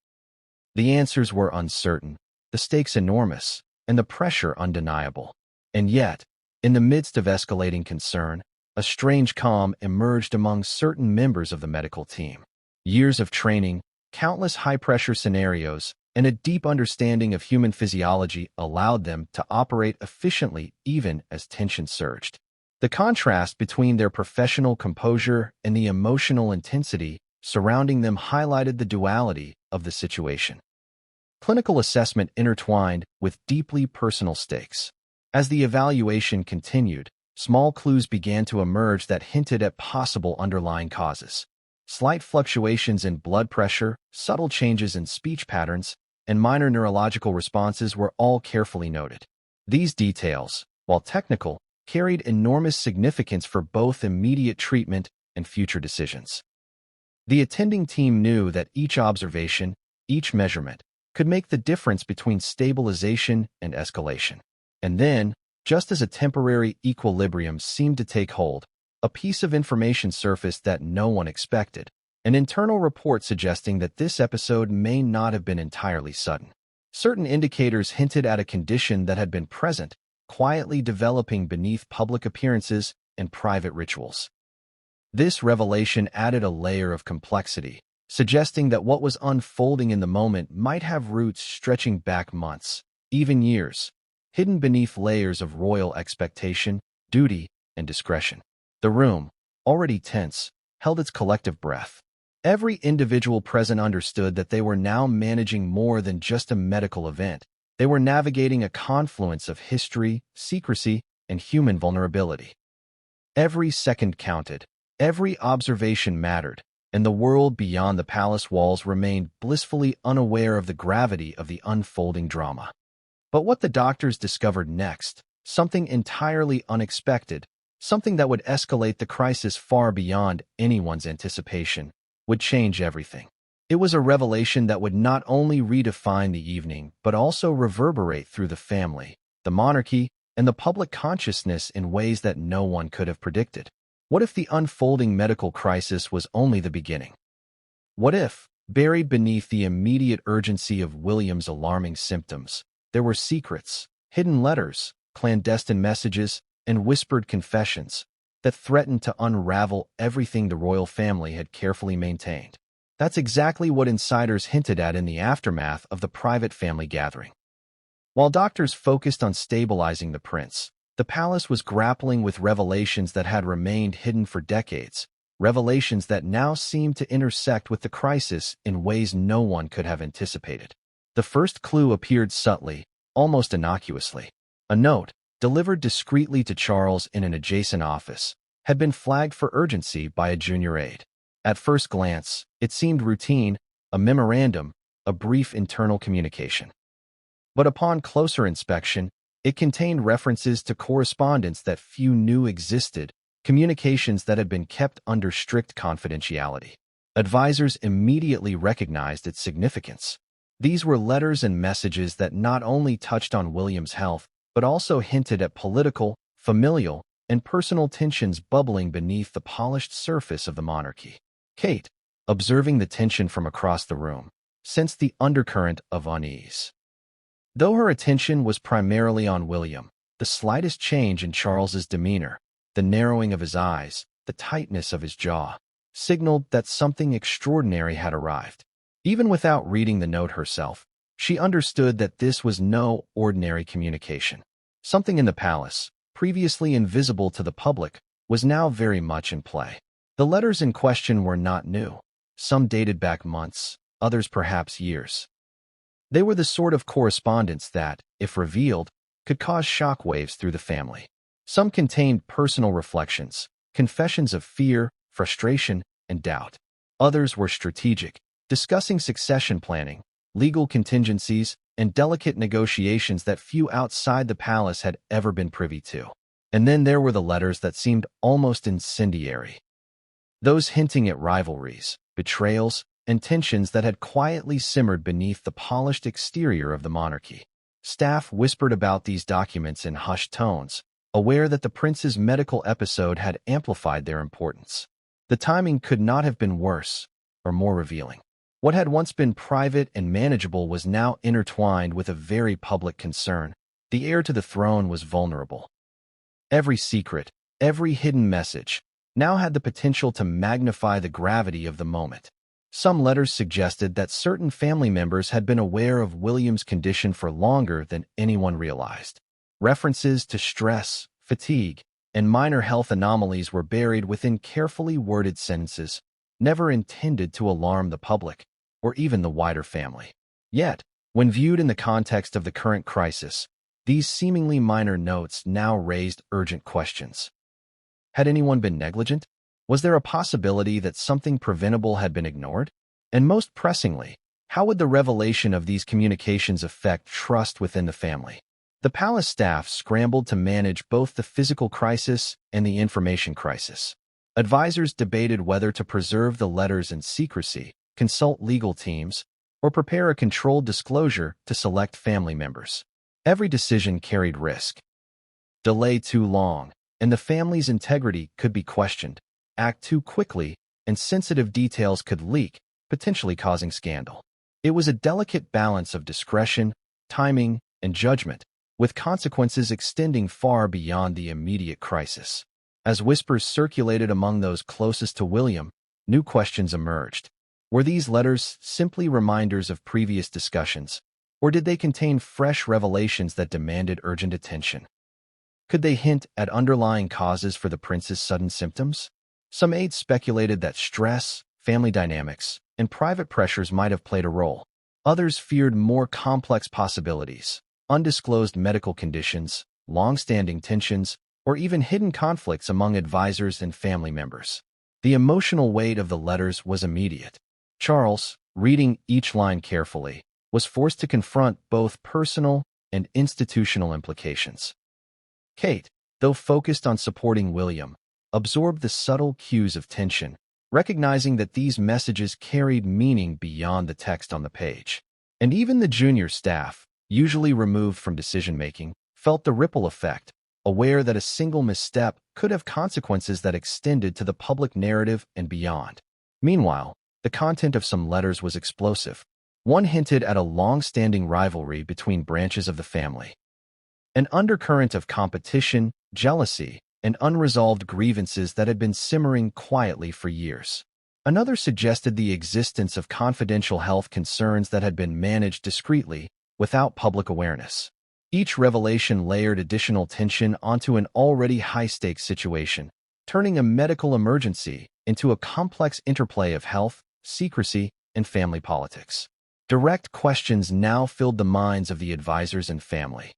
The answers were uncertain, the stakes enormous, and the pressure undeniable. And yet, in the midst of escalating concern, a strange calm emerged among certain members of the medical team. Years of training, countless high-pressure scenarios, and a deep understanding of human physiology allowed them to operate efficiently even as tension surged. The contrast between their professional composure and the emotional intensity surrounding them highlighted the duality of the situation. Clinical assessment intertwined with deeply personal stakes. As the evaluation continued, small clues began to emerge that hinted at possible underlying causes. Slight fluctuations in blood pressure, subtle changes in speech patterns, and minor neurological responses were all carefully noted. These details, while technical, carried enormous significance for both immediate treatment and future decisions. The attending team knew that each observation, each measurement, could make the difference between stabilization and escalation. And then, just as a temporary equilibrium seemed to take hold, a piece of information surfaced that no one expected, an internal report suggesting that this episode may not have been entirely sudden. Certain indicators hinted at a condition that had been present, quietly developing beneath public appearances and private rituals. This revelation added a layer of complexity, suggesting that what was unfolding in the moment might have roots stretching back months, even years, hidden beneath layers of royal expectation, duty, and discretion. The room, already tense, held its collective breath. Every individual present understood that they were now managing more than just a medical event. They were navigating a confluence of history, secrecy, and human vulnerability. Every second counted, every observation mattered, and the world beyond the palace walls remained blissfully unaware of the gravity of the unfolding drama. But what the doctors discovered next, something entirely unexpected, something that would escalate the crisis far beyond anyone's anticipation, would change everything. It was a revelation that would not only redefine the evening, but also reverberate through the family, the monarchy, and the public consciousness in ways that no one could have predicted. What if the unfolding medical crisis was only the beginning? What if, buried beneath the immediate urgency of William's alarming symptoms, there were secrets, hidden letters, clandestine messages, and whispered confessions that threatened to unravel everything the royal family had carefully maintained? That's exactly what insiders hinted at in the aftermath of the private family gathering. While doctors focused on stabilizing the prince, the palace was grappling with revelations that had remained hidden for decades, revelations that now seemed to intersect with the crisis in ways no one could have anticipated. The first clue appeared subtly, almost innocuously. A note, delivered discreetly to Charles in an adjacent office, had been flagged for urgency by a junior aide. At first glance, it seemed routine, a memorandum, a brief internal communication. But upon closer inspection, it contained references to correspondence that few knew existed, communications that had been kept under strict confidentiality. Advisors immediately recognized its significance. These were letters and messages that not only touched on William's health, but also hinted at political, familial, and personal tensions bubbling beneath the polished surface of the monarchy. Kate, observing the tension from across the room, sensed the undercurrent of unease. Though her attention was primarily on William, the slightest change in Charles's demeanor, the narrowing of his eyes, the tightness of his jaw, signaled that something extraordinary had arrived. Even without reading the note herself, she understood that this was no ordinary communication. Something in the palace, previously invisible to the public, was now very much in play. The letters in question were not new. Some dated back months, others perhaps years. They were the sort of correspondence that, if revealed, could cause shockwaves through the family. Some contained personal reflections, confessions of fear, frustration, and doubt. Others were strategic, discussing succession planning, legal contingencies, and delicate negotiations that few outside the palace had ever been privy to. And then there were the letters that seemed almost incendiary. Those hinting at rivalries, betrayals, and tensions that had quietly simmered beneath the polished exterior of the monarchy. Staff whispered about these documents in hushed tones, aware that the prince's medical episode had amplified their importance. The timing could not have been worse or more revealing. What had once been private and manageable was now intertwined with a very public concern. The heir to the throne was vulnerable. Every secret, every hidden message, now had the potential to magnify the gravity of the moment. Some letters suggested that certain family members had been aware of William's condition for longer than anyone realized. References to stress, fatigue, and minor health anomalies were buried within carefully worded sentences, never intended to alarm the public, or even the wider family. Yet, when viewed in the context of the current crisis, these seemingly minor notes now raised urgent questions. Had anyone been negligent? Was there a possibility that something preventable had been ignored? And most pressingly, how would the revelation of these communications affect trust within the family? The palace staff scrambled to manage both the physical crisis and the information crisis. Advisors debated whether to preserve the letters in secrecy, consult legal teams, or prepare a controlled disclosure to select family members. Every decision carried risk. Delay too long, and the family's integrity could be questioned. Act too quickly, and sensitive details could leak, potentially causing scandal. It was a delicate balance of discretion, timing, and judgment, with consequences extending far beyond the immediate crisis. As whispers circulated among those closest to William, new questions emerged. Were these letters simply reminders of previous discussions, or did they contain fresh revelations that demanded urgent attention? Could they hint at underlying causes for the prince's sudden symptoms? Some aides speculated that stress, family dynamics, and private pressures might have played a role. Others feared more complex possibilities, undisclosed medical conditions, long-standing tensions, or even hidden conflicts among advisors and family members. The emotional weight of the letters was immediate. Charles, reading each line carefully, was forced to confront both personal and institutional implications. Kate, though focused on supporting William, absorbed the subtle cues of tension, recognizing that these messages carried meaning beyond the text on the page. And even the junior staff, usually removed from decision-making, felt the ripple effect, aware that a single misstep could have consequences that extended to the public narrative and beyond. Meanwhile, the content of some letters was explosive. One hinted at a long-standing rivalry between branches of the family. An undercurrent of competition, jealousy, and unresolved grievances that had been simmering quietly for years. Another suggested the existence of confidential health concerns that had been managed discreetly, without public awareness. Each revelation layered additional tension onto an already high-stakes situation, turning a medical emergency into a complex interplay of health, secrecy, and family politics. Direct questions now filled the minds of the advisors and family.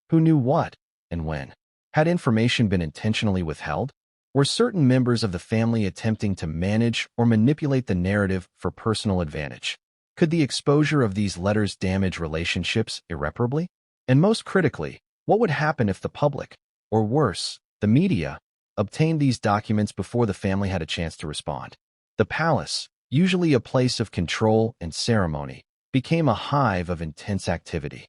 Who knew what? and when? Had information been intentionally withheld? Were certain members of the family attempting to manage or manipulate the narrative for personal advantage? Could the exposure of these letters damage relationships irreparably? And most critically, what would happen if the public, or worse, the media, obtained these documents before the family had a chance to respond? The palace, usually a place of control and ceremony, became a hive of intense activity.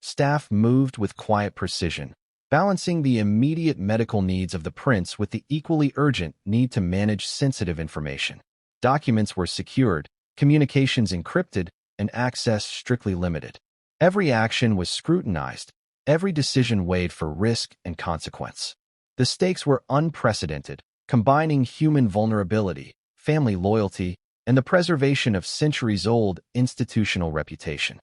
Staff moved with quiet precision, balancing the immediate medical needs of the prince with the equally urgent need to manage sensitive information. Documents were secured, communications encrypted, and access strictly limited. Every action was scrutinized, every decision weighed for risk and consequence. The stakes were unprecedented, combining human vulnerability, family loyalty, and the preservation of centuries-old institutional reputation.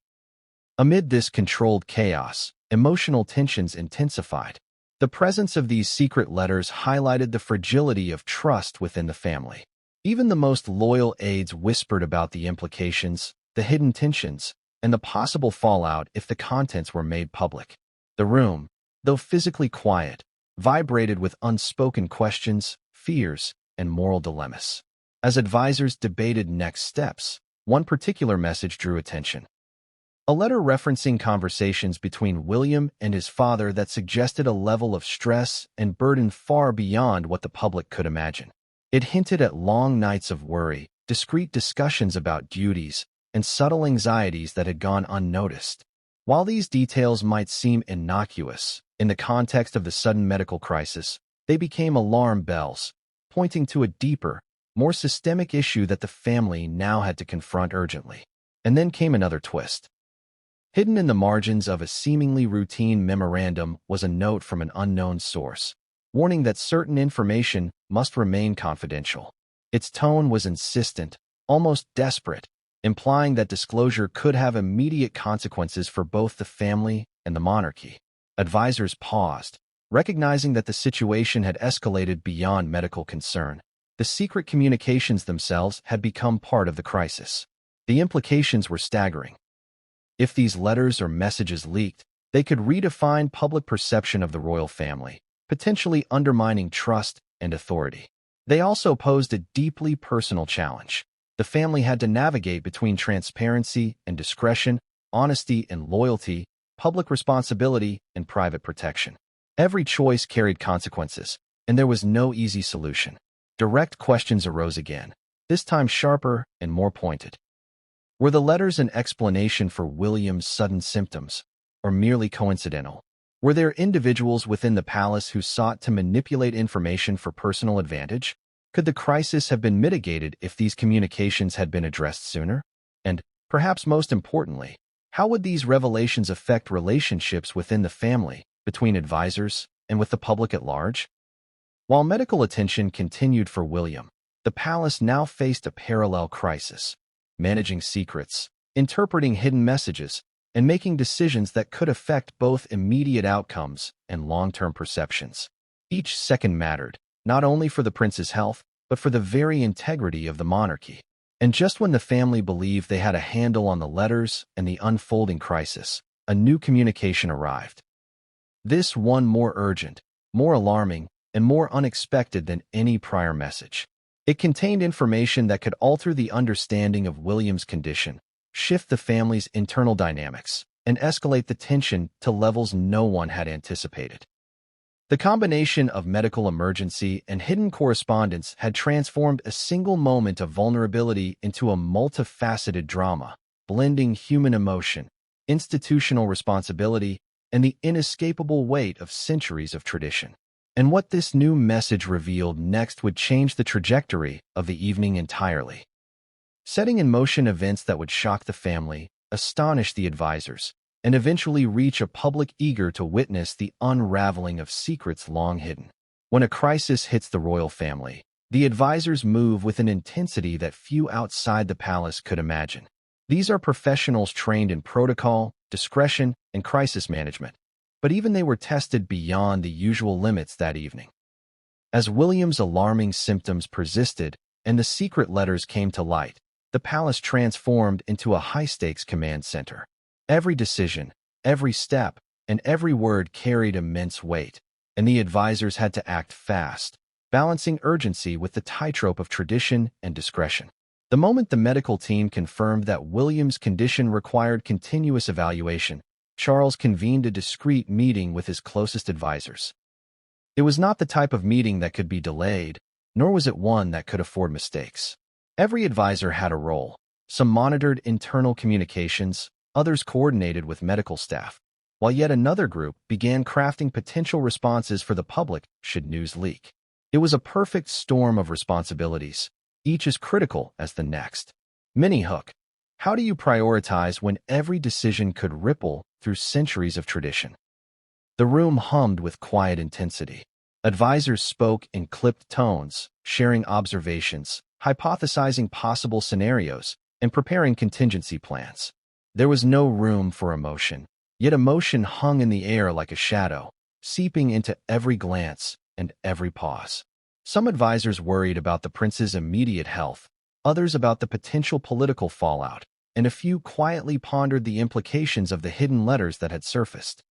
Amid this controlled chaos, emotional tensions intensified. The presence of these secret letters highlighted the fragility of trust within the family. Even the most loyal aides whispered about the implications, the hidden tensions, and the possible fallout if the contents were made public. The room, though physically quiet, vibrated with unspoken questions, fears, and moral dilemmas. As advisors debated next steps, one particular message drew attention. A letter referencing conversations between William and his father that suggested a level of stress and burden far beyond what the public could imagine. It hinted at long nights of worry, discreet discussions about duties, and subtle anxieties that had gone unnoticed. While these details might seem innocuous, in the context of the sudden medical crisis, they became alarm bells, pointing to a deeper, more systemic issue that the family now had to confront urgently. And then came another twist. Hidden in the margins of a seemingly routine memorandum was a note from an unknown source, warning that certain information must remain confidential. Its tone was insistent, almost desperate, implying that disclosure could have immediate consequences for both the family and the monarchy. Advisors paused, recognizing that the situation had escalated beyond medical concern. The secret communications themselves had become part of the crisis. The implications were staggering. If these letters or messages leaked, they could redefine public perception of the royal family, potentially undermining trust and authority. They also posed a deeply personal challenge. The family had to navigate between transparency and discretion, honesty and loyalty, public responsibility and private protection. Every choice carried consequences, and there was no easy solution. Direct questions arose again, this time sharper and more pointed. Were the letters an explanation for William's sudden symptoms, or merely coincidental? Were there individuals within the palace who sought to manipulate information for personal advantage? Could the crisis have been mitigated if these communications had been addressed sooner? And, perhaps most importantly, how would these revelations affect relationships within the family, between advisors, and with the public at large? While medical attention continued for William, the palace now faced a parallel crisis. Managing secrets, interpreting hidden messages, and making decisions that could affect both immediate outcomes and long-term perceptions. Each second mattered, not only for the prince's health, but for the very integrity of the monarchy. And just when the family believed they had a handle on the letters and the unfolding crisis, a new communication arrived. This one more urgent, more alarming, and more unexpected than any prior message. It contained information that could alter the understanding of William's condition, shift the family's internal dynamics, and escalate the tension to levels no one had anticipated. The combination of medical emergency and hidden correspondence had transformed a single moment of vulnerability into a multifaceted drama, blending human emotion, institutional responsibility, and the inescapable weight of centuries of tradition. And what this new message revealed next would change the trajectory of the evening entirely, setting in motion events that would shock the family, astonish the advisors, and eventually reach a public eager to witness the unraveling of secrets long hidden. When a crisis hits the royal family, the advisors move with an intensity that few outside the palace could imagine. These are professionals trained in protocol, discretion, and crisis management. But even they were tested beyond the usual limits that evening. As William's alarming symptoms persisted and the secret letters came to light, the palace transformed into a high-stakes command center. Every decision, every step, and every word carried immense weight, and the advisors had to act fast, balancing urgency with the tightrope of tradition and discretion. The moment the medical team confirmed that William's condition required continuous evaluation, Charles convened a discreet meeting with his closest advisors. It was not the type of meeting that could be delayed, nor was it one that could afford mistakes. Every advisor had a role. Some monitored internal communications, others coordinated with medical staff, while yet another group began crafting potential responses for the public should news leak. It was a perfect storm of responsibilities, each as critical as the next. Mini-hook. How do you prioritize when every decision could ripple through centuries of tradition? The room hummed with quiet intensity. Advisors spoke in clipped tones, sharing observations, hypothesizing possible scenarios, and preparing contingency plans. There was no room for emotion, yet emotion hung in the air like a shadow, seeping into every glance and every pause. Some advisors worried about the prince's immediate health, others about the potential political fallout, and a few quietly pondered the implications of the hidden letters that had surfaced.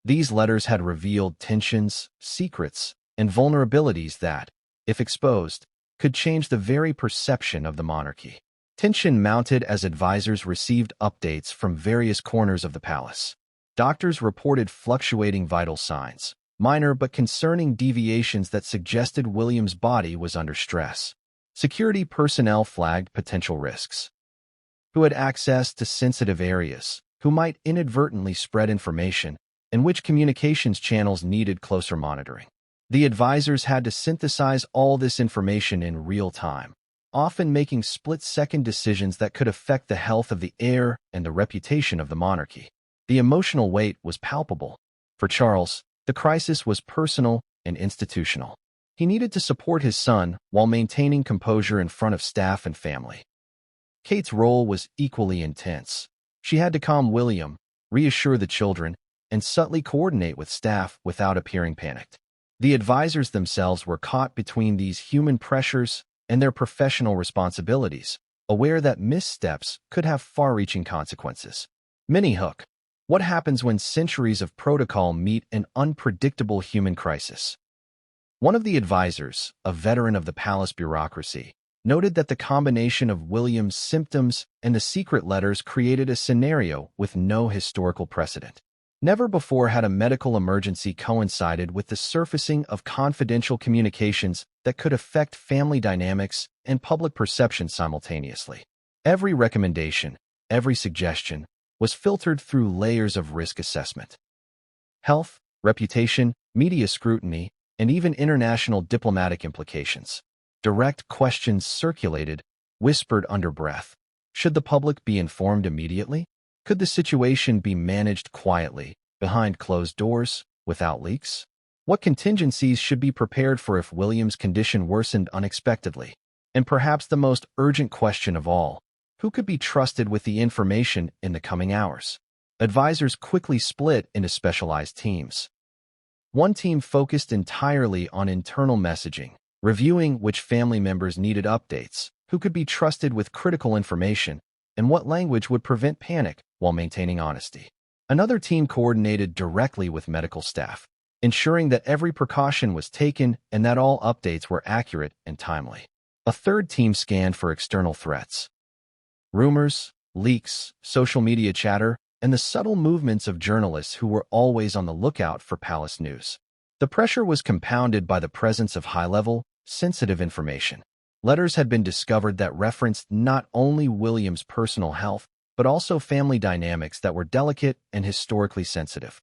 These letters had revealed tensions, secrets, and vulnerabilities that, if exposed, could change the very perception of the monarchy. Tension mounted as advisors received updates from various corners of the palace. Doctors reported fluctuating vital signs, minor but concerning deviations that suggested William's body was under stress. Security personnel flagged potential risks. Who had access to sensitive areas, who might inadvertently spread information, and which communications channels needed closer monitoring. The advisors had to synthesize all this information in real time, often making split-second decisions that could affect the health of the heir and the reputation of the monarchy. The emotional weight was palpable. For Charles, the crisis was personal and institutional. He needed to support his son while maintaining composure in front of staff and family. Kate's role was equally intense. She had to calm William, reassure the children, and subtly coordinate with staff without appearing panicked. The advisors themselves were caught between these human pressures and their professional responsibilities, aware that missteps could have far-reaching consequences. Mini-hook. What happens when centuries of protocol meet an unpredictable human crisis? One of the advisors, a veteran of the palace bureaucracy, noted that the combination of William's symptoms and the secret letters created a scenario with no historical precedent. Never before had a medical emergency coincided with the surfacing of confidential communications that could affect family dynamics and public perception simultaneously. Every recommendation, every suggestion, was filtered through layers of risk assessment. Health, reputation, media scrutiny, and even international diplomatic implications. Direct questions circulated, whispered under breath. Should the public be informed immediately? Could the situation be managed quietly, behind closed doors, without leaks? What contingencies should be prepared for if William's condition worsened unexpectedly? And perhaps the most urgent question of all, who could be trusted with the information in the coming hours? Advisors quickly split into specialized teams. One team focused entirely on internal messaging, reviewing which family members needed updates, who could be trusted with critical information, and what language would prevent panic while maintaining honesty. Another team coordinated directly with medical staff, ensuring that every precaution was taken and that all updates were accurate and timely. A third team scanned for external threats. Rumors, leaks, social media chatter, and the subtle movements of journalists who were always on the lookout for palace news. The pressure was compounded by the presence of high-level, sensitive information. Letters had been discovered that referenced not only William's personal health, but also family dynamics that were delicate and historically sensitive.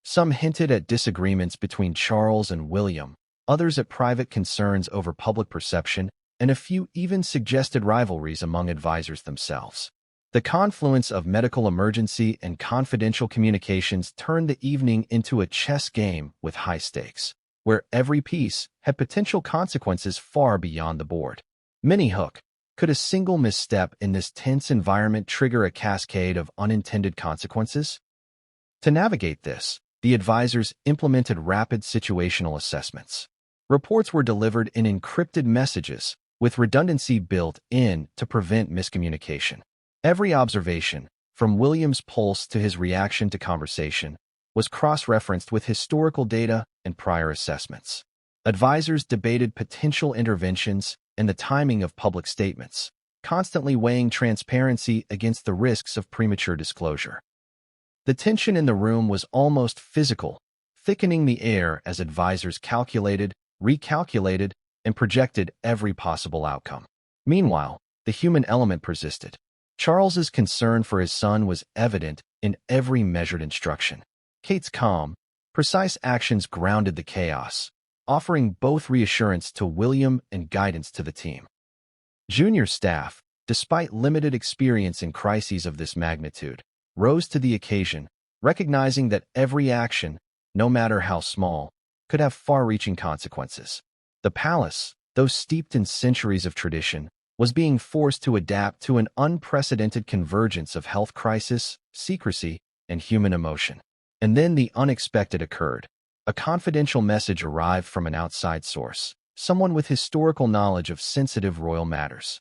Some hinted at disagreements between Charles and William, others at private concerns over public perception, and a few even suggested rivalries among advisors themselves. The confluence of medical emergency and confidential communications turned the evening into a chess game with high stakes, where every piece had potential consequences far beyond the board. Mini-hook. Could a single misstep in this tense environment trigger a cascade of unintended consequences? To navigate this, the advisors implemented rapid situational assessments. Reports were delivered in encrypted messages, with redundancy built in to prevent miscommunication. Every observation, from William's pulse to his reaction to conversation, was cross-referenced with historical data and prior assessments. Advisors debated potential interventions and the timing of public statements, constantly weighing transparency against the risks of premature disclosure. The tension in the room was almost physical, thickening the air as advisors calculated, recalculated, and projected every possible outcome. Meanwhile, the human element persisted. Charles's concern for his son was evident in every measured instruction. Kate's calm, precise actions grounded the chaos, offering both reassurance to William and guidance to the team. Junior staff, despite limited experience in crises of this magnitude, rose to the occasion, recognizing that every action, no matter how small, could have far-reaching consequences. The palace, though steeped in centuries of tradition, was being forced to adapt to an unprecedented convergence of health crisis, secrecy, and human emotion. And then the unexpected occurred. A confidential message arrived from an outside source, someone with historical knowledge of sensitive royal matters.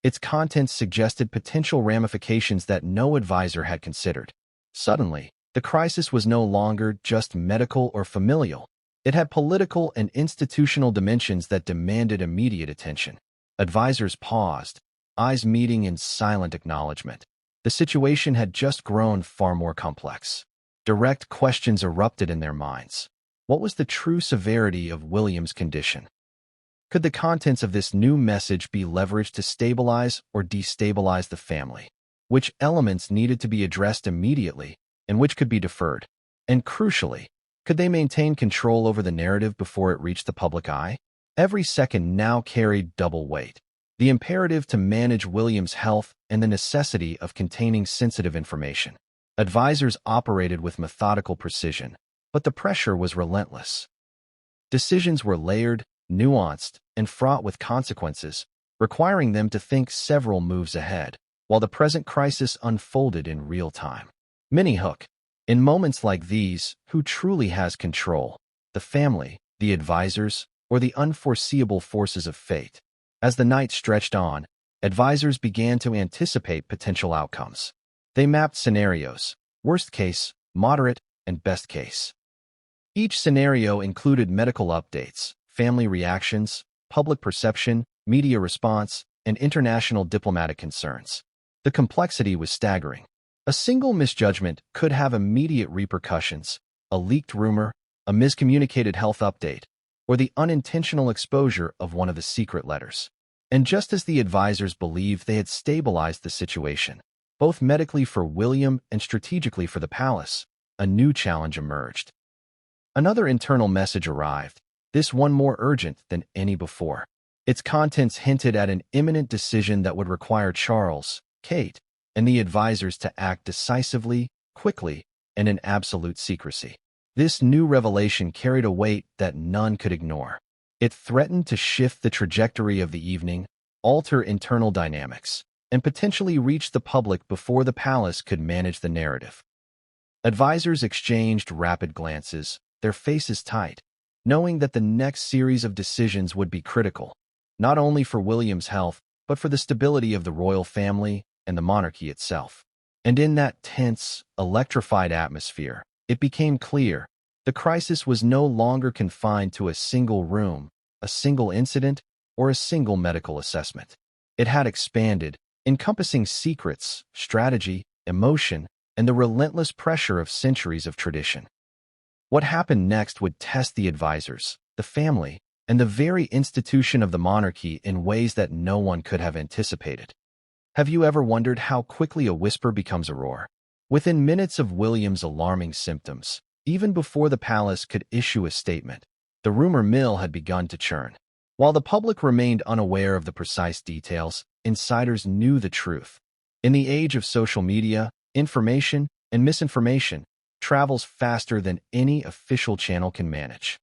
Its contents suggested potential ramifications that no advisor had considered. Suddenly, the crisis was no longer just medical or familial. It had political and institutional dimensions that demanded immediate attention. Advisors paused, eyes meeting in silent acknowledgement. The situation had just grown far more complex. Direct questions erupted in their minds. What was the true severity of William's condition? Could the contents of this new message be leveraged to stabilize or destabilize the family? Which elements needed to be addressed immediately, and which could be deferred? And crucially, could they maintain control over the narrative before it reached the public eye? Every second now carried double weight. The imperative to manage William's health and the necessity of containing sensitive information. Advisors operated with methodical precision, but the pressure was relentless. Decisions were layered, nuanced, and fraught with consequences, requiring them to think several moves ahead, while the present crisis unfolded in real time. Mini-hook. In moments like these, who truly has control? The family, the advisors, or the unforeseeable forces of fate? As the night stretched on, advisors began to anticipate potential outcomes. They mapped scenarios, worst case, moderate, and best case. Each scenario included medical updates, family reactions, public perception, media response, and international diplomatic concerns. The complexity was staggering. A single misjudgment could have immediate repercussions: a leaked rumor, a miscommunicated health update, or the unintentional exposure of one of the secret letters. And just as the advisors believed they had stabilized the situation, both medically for William and strategically for the palace, a new challenge emerged. Another internal message arrived, this one more urgent than any before. Its contents hinted at an imminent decision that would require Charles, Kate, and the advisors to act decisively, quickly, and in absolute secrecy. This new revelation carried a weight that none could ignore. It threatened to shift the trajectory of the evening, alter internal dynamics, and potentially reach the public before the palace could manage the narrative. Advisors exchanged rapid glances, their faces tight, knowing that the next series of decisions would be critical, not only for William's health, but for the stability of the royal family and the monarchy itself. And in that tense, electrified atmosphere, it became clear the crisis was no longer confined to a single room, a single incident, or a single medical assessment. It had expanded, encompassing secrets, strategy, emotion, and the relentless pressure of centuries of tradition. What happened next would test the advisors, the family, and the very institution of the monarchy in ways that no one could have anticipated. Have you ever wondered how quickly a whisper becomes a roar? Within minutes of William's alarming symptoms, even before the palace could issue a statement, the rumor mill had begun to churn. While the public remained unaware of the precise details, insiders knew the truth. In the age of social media, information and misinformation travels faster than any official channel can manage.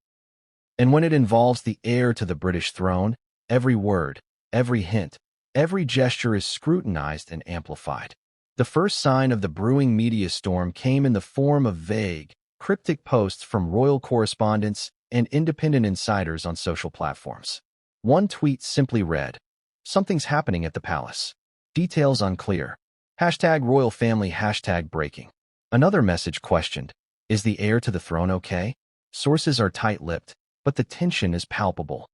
And when it involves the heir to the British throne, every word, every hint, every gesture is scrutinized and amplified. The first sign of the brewing media storm came in the form of vague, cryptic posts from royal correspondents and independent insiders on social platforms. One tweet simply read, "Something's happening at the palace. Details unclear. #royal family #breaking." Another message questioned, Is the heir to the throne okay? Sources are tight-lipped, but the tension is palpable.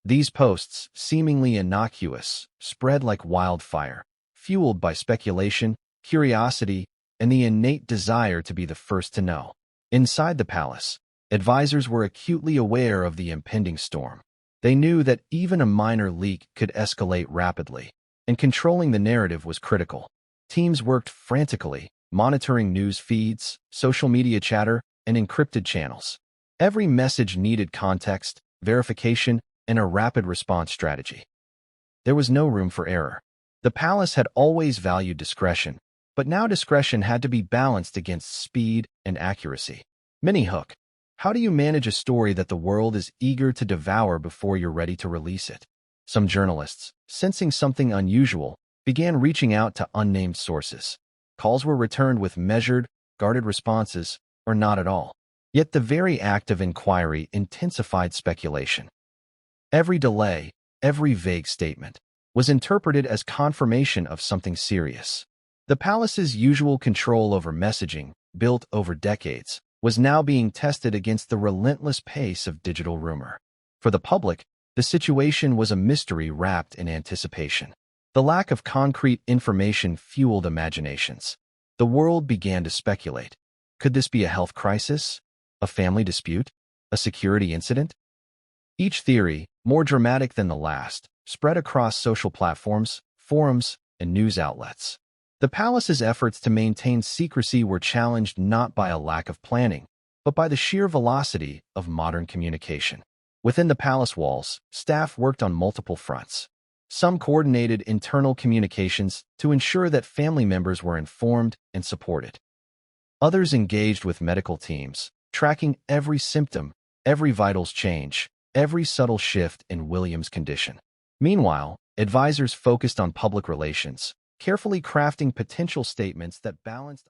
These posts, seemingly innocuous, spread like wildfire, fueled by speculation, curiosity, and the innate desire to be the first to know. Inside the palace, advisors were acutely aware of the impending storm. They knew that even a minor leak could escalate rapidly, and controlling the narrative was critical. Teams worked frantically, monitoring news feeds, social media chatter, and encrypted channels. Every message needed context, verification, and a rapid response strategy. There was no room for error. The palace had always valued discretion, but now discretion had to be balanced against speed and accuracy. Mini-hook. How do you manage a story that the world is eager to devour before you're ready to release it? Some journalists, sensing something unusual, began reaching out to unnamed sources. Calls were returned with measured, guarded responses, or not at all. Yet the very act of inquiry intensified speculation. Every delay, every vague statement, was interpreted as confirmation of something serious. The palace's usual control over messaging, built over decades, was now being tested against the relentless pace of digital rumor. For the public, the situation was a mystery wrapped in anticipation. The lack of concrete information fueled imaginations. The world began to speculate. Could this be a health crisis? A family dispute? A security incident? Each theory, more dramatic than the last, spread across social platforms, forums, and news outlets. The palace's efforts to maintain secrecy were challenged not by a lack of planning, but by the sheer velocity of modern communication. Within the palace walls, staff worked on multiple fronts. Some coordinated internal communications to ensure that family members were informed and supported. Others engaged with medical teams, tracking every symptom, every vitals change, every subtle shift in William's condition. Meanwhile, advisors focused on public relations, carefully crafting potential statements that balanced